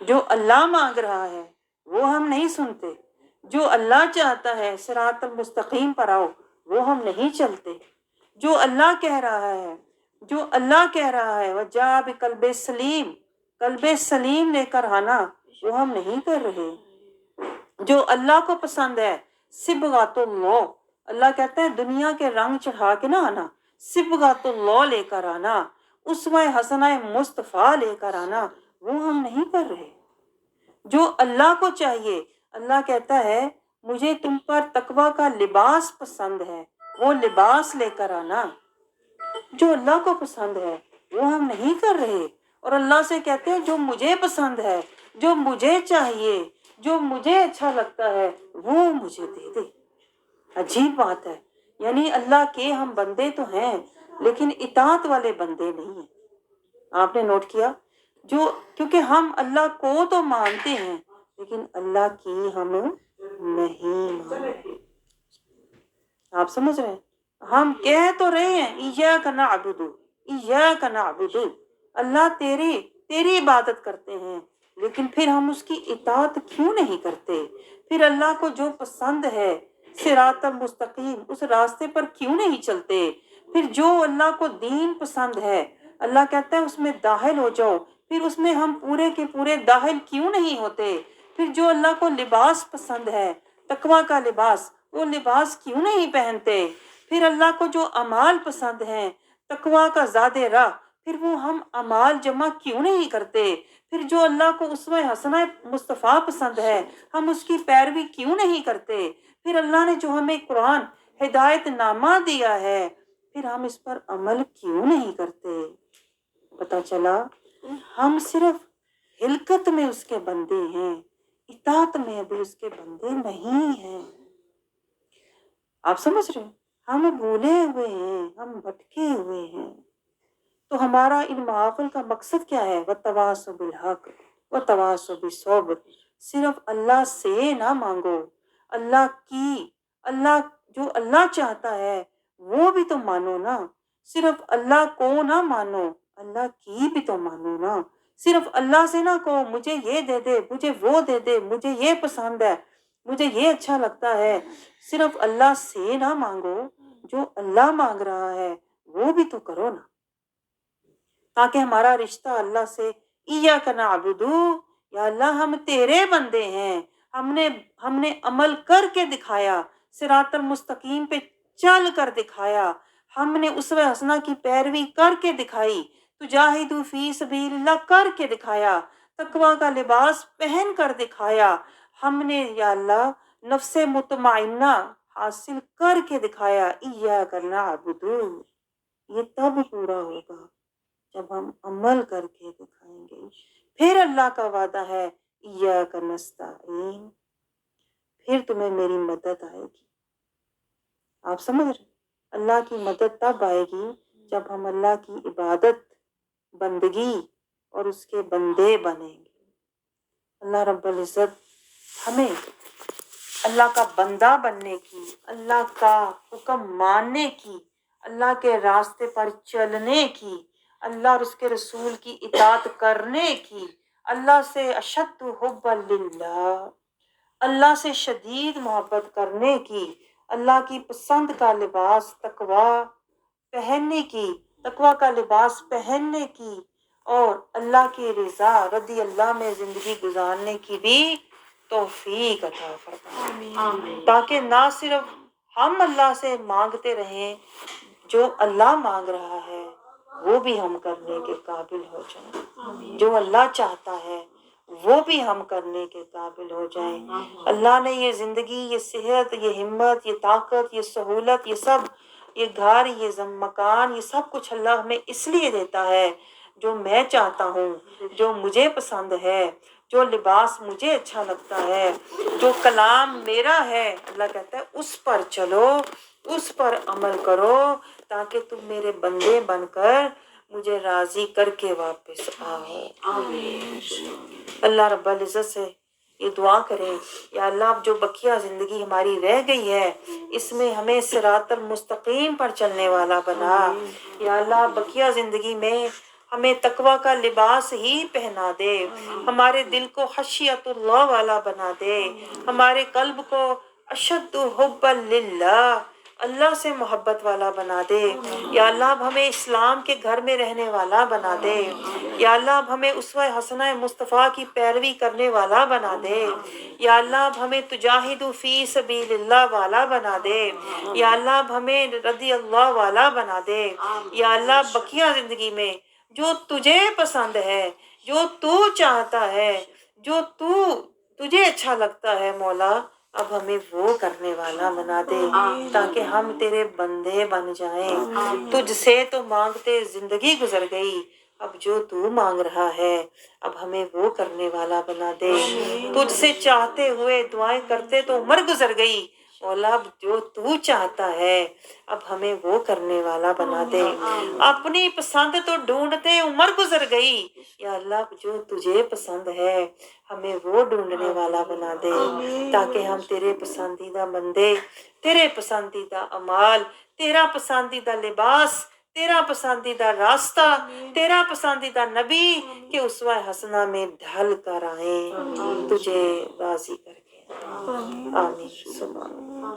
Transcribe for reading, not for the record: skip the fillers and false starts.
جو اللہ مانگ رہا ہے وہ ہم نہیں سنتے، جو اللہ چاہتا ہے صراط المستقیم پر آؤ وہ ہم نہیں چلتے، جو اللہ کہہ رہا ہے وَجَاءَ بِقَلْبٍ سلیم، قلب سلیم لے کر آنا وہ ہم نہیں کر رہے۔ جو اللہ کو پسند ہے صبغات اللہ، اللہ کہتا ہے دنیا کے رنگ چڑھا کے نہ آنا، صبغات اللہ لے کر آنا، اسوہ حسنہ مصطفیٰ لے کر آنا وہ ہم نہیں کر رہے۔ جو اللہ کو چاہیے، اللہ کہتا ہے مجھے تم پر تقوی کا لباس پسند ہے، وہ لباس لے کر آنا۔ جو اللہ کو پسند ہے وہ ہم نہیں کر رہے، اور اللہ سے کہتے ہیں جو مجھے پسند ہے، جو مجھے چاہیے، جو مجھے اچھا لگتا ہے وہ مجھے دے دے۔ عجیب بات ہے، یعنی اللہ کے ہم بندے تو ہیں لیکن اطاعت والے بندے نہیں ہیں۔ آپ نے نوٹ کیا؟ کیونکہ ہم اللہ کو تو مانتے ہیں لیکن اللہ کی ہم نہیں مانتے۔ آپ سمجھ رہے ہیں؟ ہم کہہ تو رہے ہیں ایاک نعبد، ایاک نعبد، اللہ تیری عبادت کرتے ہیں، لیکن پھر ہم اس کی اطاعت کیوں نہیں کرتے؟ پھر اللہ کو جو پسند ہے صراط المستقیم اس راستے پر کیوں نہیں چلتے؟ پھر جو اللہ کو دین پسند ہے اللہ کہتا ہے اس میں داخل ہو جاؤ، پھر اس میں ہم پورے کے پورے داخل کیوں نہیں ہوتے؟ پھر جو اللہ کو لباس پسند ہے تقوی کا لباس، وہ لباس کیوں نہیں پہنتے؟ پھر اللہ کو جو اعمال پسند ہیں تقوی کا زاد راہ، پھر وہ ہم اعمال جمع کیوں نہیں کرتے؟ پھر جو اللہ کو اسوہ حسنہ مصطفیٰ پسند ہے ہم اس کی پیروی کیوں نہیں کرتے؟ پھر اللہ نے جو ہمیں قرآن ہدایت نامہ دیا ہے پھر ہم اس پر عمل کیوں نہیں کرتے؟ پتہ چلا ہم صرف ہلکت میں اس کے بندے ہیں، اطاعت میں ابھی اس کے بندے نہیں ہیں۔ آپ سمجھ رہے ہیں؟ ہم بھولے ہوئے ہیں، ہم بھٹکے ہوئے ہیں۔ تو ہمارا ان محافل کا مقصد کیا ہے؟ وَتَوَاصَوْا بِالْحَقِّ وَتَوَاصَوْا بِالصَّبْرِ۔ صرف اللہ سے نہ مانگو، اللہ جو اللہ چاہتا ہے وہ بھی تو مانو نا۔ صرف اللہ کو نہ مانو، اللہ کی بھی تو مانو نا۔ صرف اللہ سے نہ کہو مجھے یہ دے دے، مجھے وہ دے دے، مجھے یہ پسند ہے، مجھے یہ اچھا لگتا ہے۔ صرف اللہ سے نہ مانگو، جو اللہ مانگ رہا ہے وہ بھی تو کرو نا، تاکہ ہمارا رشتہ اللہ سے ایاک نعبد، یا اللہ ہم تیرے بندے ہیں، ہم نے عمل کر کے دکھایا، صراط المستقیم پہ چل کر دکھایا، ہم نے اسوہ حسنہ کی پیروی کر کے دکھائی، تجاہدوا فی سبیل اللہ کر کے دکھایا، تقوی کا لباس پہن کر دکھایا، ہم نے یا اللہ نفس مطمئنہ حاصل کر کے دکھایا۔ ایاک نعبد، یہ تب پورا ہوگا جب ہم عمل کر کے دکھائیں گے۔ پھر اللہ کا وعدہ ہے ایاک نستعین، پھر تمہیں میری مدد آئے گی۔ آپ سمجھ رہے ہیں؟ اللہ کی مدد تب آئے گی جب ہم اللہ کی عبادت، بندگی اور اس کے بندے بنیں گے۔ اللہ رب العزت ہمیں اللہ کا بندہ بننے کی، اللہ کا حکم ماننے کی، اللہ کے راستے پر چلنے کی، اللہ اور اس کے رسول کی اطاعت کرنے کی، اللہ سے اشد حب للہ، اللہ سے شدید محبت کرنے کی، اللہ کی پسند کا لباس تقوی پہننے کی، تقوی کا لباس پہننے کی، اور اللہ کی رضا رضی اللہ میں زندگی گزارنے کی بھی توفیق عطا فرمائے، تاکہ نہ صرف ہم اللہ سے مانگتے رہیں، جو اللہ مانگ رہا ہے وہ بھی ہم کرنے کے قابل ہو جائیں، جو اللہ چاہتا ہے وہ بھی ہم کرنے کے قابل ہو جائیں۔ اللہ نے یہ زندگی، یہ صحت، یہ ہمت، یہ طاقت، یہ سہولت، یہ سب، یہ گھر، یہ مکان، یہ سب کچھ اللہ ہمیں اس لیے دیتا ہے جو میں چاہتا ہوں، جو مجھے پسند ہے، جو لباس مجھے اچھا لگتا ہے، جو کلام میرا ہے، اللہ کہتا ہے اس پر چلو، اس پر عمل کرو، تاکہ تم میرے بندے بن کر مجھے راضی کر کے واپس آؤ۔ اللہ رب العزت سے یہ دعا کریں، یا اللہ اب جو بقیہ زندگی ہماری رہ گئی ہے اس میں ہمیں صراط المستقیم پر چلنے والا بنا۔ یا اللہ بقیہ زندگی میں ہمیں تقوی کا لباس ہی پہنا دے، ہمارے دل کو خشیت اللہ والا بنا دے، ہمارے قلب کو اشد حب للہ، اللہ سے محبت والا بنا دے۔ یا اللہ اب ہمیں اسلام کے گھر میں رہنے والا بنا دے۔ یا اللہ اب ہمیں اسوہ حسنہ مصطفیٰ کی پیروی کرنے والا بنا دے۔ یا اللہ اب ہمیں تجاہد فی سبیل اللہ والا بنا دے۔ یا اللہ اب ہمیں رضی اللہ والا بنا دے۔ یا اللہ بقیہ زندگی میں جو تجھے پسند ہے، جو تو چاہتا ہے، جو تجھے اچھا لگتا ہے مولا، اب ہمیں وہ کرنے والا بنا دے تاکہ ہم تیرے بندے بن جائیں۔ تجھ سے تو مانگتے زندگی گزر گئی، اب جو تو مانگ رہا ہے اب ہمیں وہ کرنے والا بنا دے۔ تجھ سے چاہتے ہوئے دعائیں کرتے تو عمر گزر گئی، مولا اب جو تو چاہتا ہے اب ہمیں وہ کرنے والا بنا دے۔ اپنی پسند تو ڈھونڈتے عمر گزر گئی، یا اللہ اب جو تجھے پسند ہے ہمیں وہ ڈھونڈنے والا بنا دے تاکہ ہم تیرے پسندیدہ بندے، تیرے پسندیدہ اعمال، تیرا پسندیدہ لباس، تیرا پسندیدہ راستہ، تیرا پسندیدہ نبی کے اسوہ حسنہ میں ڈھل کر آئیں، تجھے راضی کر کے۔ آمین۔ سبحان اللہ۔